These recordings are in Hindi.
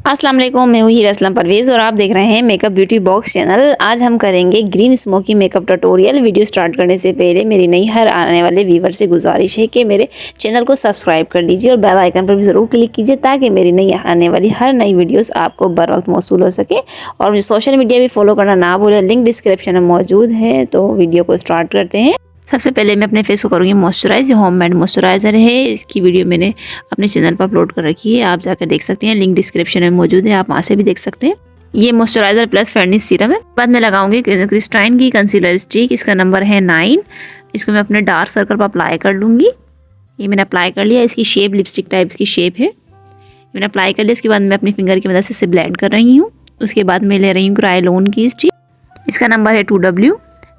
अस्सलाम वालेकुम, मैं हूँ हीरा असलम परवेज़ और आप देख रहे हैं मेकअप ब्यूटी बॉक्स चैनल। आज हम करेंगे green smoky makeup tutorial. Video start करने से पहले मेरी नई हर आने वाले व्यूवर से गुजारिश है कि मेरे चैनल को सब्सक्राइब कर लीजिए और बेल आइकन पर भी ज़रूर क्लिक कीजिए ताकि मेरी नई आने वाली हर नई वीडियोज़ आपको बर वक्त मौसूल हो सके। और मुझे सोशल मीडिया भी फॉलो करना ना भूलें, लिंक डिस्क्रिप्शन में मौजूद है। तो वीडियो को स्टार्ट करते हैं। सबसे पहले मैं अपने फेस को करूँगी मॉइस्चराइज। ये होममेड मॉइस्चराइज़र है, इसकी वीडियो मैंने अपने चैनल पर अपलोड कर रखी है, आप जाकर देख सकते हैं। लिंक डिस्क्रिप्शन में मौजूद है, आप वहाँ से भी देख सकते हैं। ये मॉइस्चराइज़र प्लस फेयरनेस सीरम है। बाद में लगाऊंगी क्रिस्टाइन की कंसीलर स्टिक, इसका नंबर है 9। इसको मैं अपने डार्क सर्कल पर अप्लाई कर लूँगी। ये मैंने अप्लाई कर लिया। इसकी शेप लिपस्टिक टाइप की शेप है, मैंने अप्लाई कर लिया। उसके बाद मैं अपनी फिंगर की मदद से इसे ब्लेंड कर रही हूँ। उसके बाद मैं ले रही हूँ क्रायोलोन की स्टिक, इसका नंबर है 2W।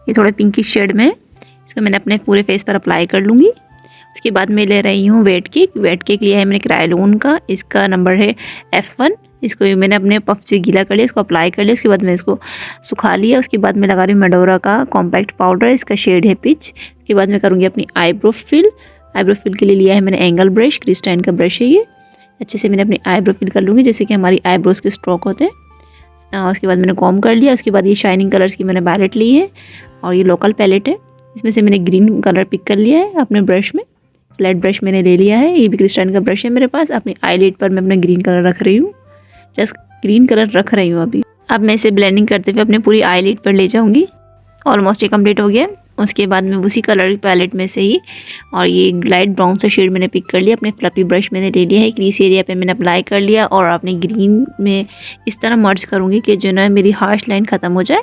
ये थोड़े पिंकिश शेड में, इसको मैंने अपने पूरे फेस पर अप्लाई कर लूँगी। उसके बाद मैं ले रही हूँ वेट केक लिया है मैंने क्रायोलोन का, इसका नंबर है F1। इसको मैंने अपने पफ से गीला कर लिया, इसको अप्लाई कर लिया। उसके बाद मैं इसको सुखा लिया। उसके बाद मैं लगा रही हूँ मेडोरा का कॉम्पैक्ट पाउडर, इसका शेड है पिच। उसके बाद मैं करूँगी अपनी आईब्रो फिल के लिए लिया है मैंने एंगल ब्रश, क्रिस्टाइन का ब्रश है ये। अच्छे से मैंने अपनी आईब्रो फिल कर लूँगी जैसे कि हमारी आईब्रोज के स्ट्रोक होते हैं। उसके बाद मैंने कॉम्ब कर लिया। उसके बाद ये शाइनिंग कलर्स की मैंने पैलेट ली है और ये लोकल पैलेट है। इसमें से मैंने ग्रीन कलर पिक कर लिया है अपने ब्रश में, फ्लैट ब्रश मैंने ले लिया है। ये भी क्रिस्टाइन का ब्रश है मेरे पास। अपनी आईलिड पर मैं अपना ग्रीन कलर रख रही हूँ, जस्ट ग्रीन कलर रख रही हूँ अभी। अब मैं इसे ब्लेंडिंग करते हुए अपने पूरी आईलिड पर ले जाऊँगी। ऑलमोस्ट ये कंप्लीट हो गया। उसके बाद मैं उसी कलर की पैलेट में से ही और ये लाइट ब्राउन सा शेड मैंने पिक कर लिया। अपने फ्लफी ब्रश मैंने ले लिया है, क्रीज एरिया पे मैंने अप्लाई कर लिया और अपने ग्रीन में इस तरह मर्ज करूँगी कि जो ना मेरी हार्श लाइन ख़त्म हो जाए।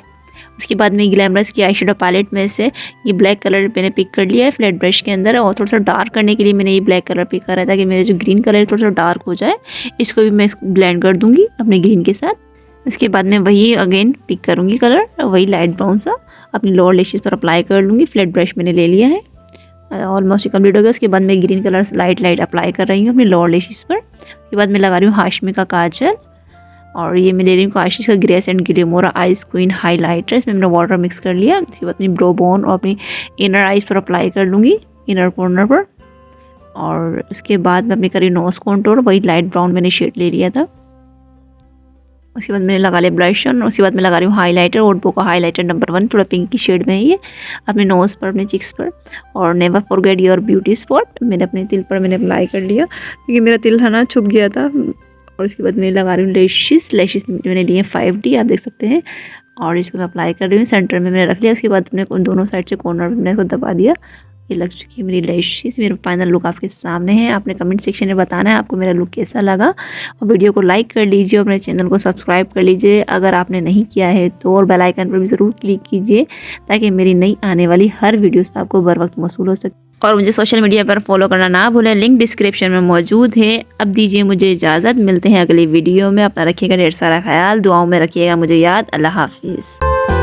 उसके बाद मैं ग्लैमरस की आई शेडो पैलेट में से ये ब्लैक कलर मैंने पिक कर लिया है फ्लैट ब्रश के अंदर, और थोड़ा सा डार्क करने के लिए मैंने ये ब्लैक कलर पिक करा ताकि मेरे जो ग्रीन कलर है थोड़ा सा डार्क हो जाए। इसको भी मैं ब्लेंड कर दूंगी अपने ग्रीन के साथ। उसके बाद मैं वही अगेन पिक करूँगी कलर, वही लाइट ब्राउन सा अपनी लोअर लेशेस पर अप्लाई कर लूँगी। फ्लैट ब्रश मैंने ले लिया है, ऑलमोस्ट कंप्लीट हो गया। उसके बाद मैं ग्रीन कलर लाइट अप्लाई कर रही हूँ अपनी लोअर लेशेस पर। उसके बाद मैं लगा रही हूँ हाशमी का काजल और ये मैं ले रही हूँ काशिश का ग्रेस एंड ग्लिमोरा आइज क्वीन हाइलाइटर। इसमें मैंने वाटर मिक्स कर लिया। इसके बाद अपनी ब्रो बोन और अपनी इनर आइज पर अप्लाई कर लूँगी, इनर कॉर्नर पर। और उसके बाद मैं अपनी करी नोज कॉन्टोर, वही लाइट ब्राउन मैंने शेड ले लिया था। उसके बाद मैंने लगा लिया ब्लश ऑन। उसके बाद मैं लगा रही हूँ हाइलाइटर, ओटबो का हाइलाइटर नंबर 1, थोड़ा पिंक की शेड में है ये, अपने नोज़ पर, अपने चिक्स पर। और never forget your beauty spot मैंने अपने तिल पर मैंने अप्लाई कर लिया क्योंकि मेरा तिल है ना छुप गया था। और उसके बाद मैं लगा रही हूँ लेशिस मैंने लिए 5D, आप देख सकते हैं। और इसको मैं अप्लाई कर रही हूँ, सेंटर में मैंने रख लिया। उसके बाद मैंने दोनों साइड से कॉर्नर में मैंने इसको दबा दिया। ये लग चुकी है मेरी लेशिस। मेरा फाइनल लुक आपके सामने है। आपने कमेंट सेक्शन में बताना है आपको मेरा लुक कैसा लगा। और वीडियो को लाइक कर लीजिए और अपने चैनल को सब्सक्राइब कर लीजिए अगर आपने नहीं किया है तो, और बेल आइकन पर भी ज़रूर क्लिक कीजिए ताकि मेरी नई आने वाली हर वीडियोस आपको बर वक्त मौसूल हो सके। और मुझे सोशल मीडिया पर फॉलो करना ना भूलें, लिंक डिस्क्रिप्शन में मौजूद है। अब दीजिए मुझे इजाज़त, मिलते हैं अगली वीडियो में। अपना रखिएगा ढेर सारा ख्याल, दुआओं में रखिएगा मुझे याद। अल्लाह हाफिज़।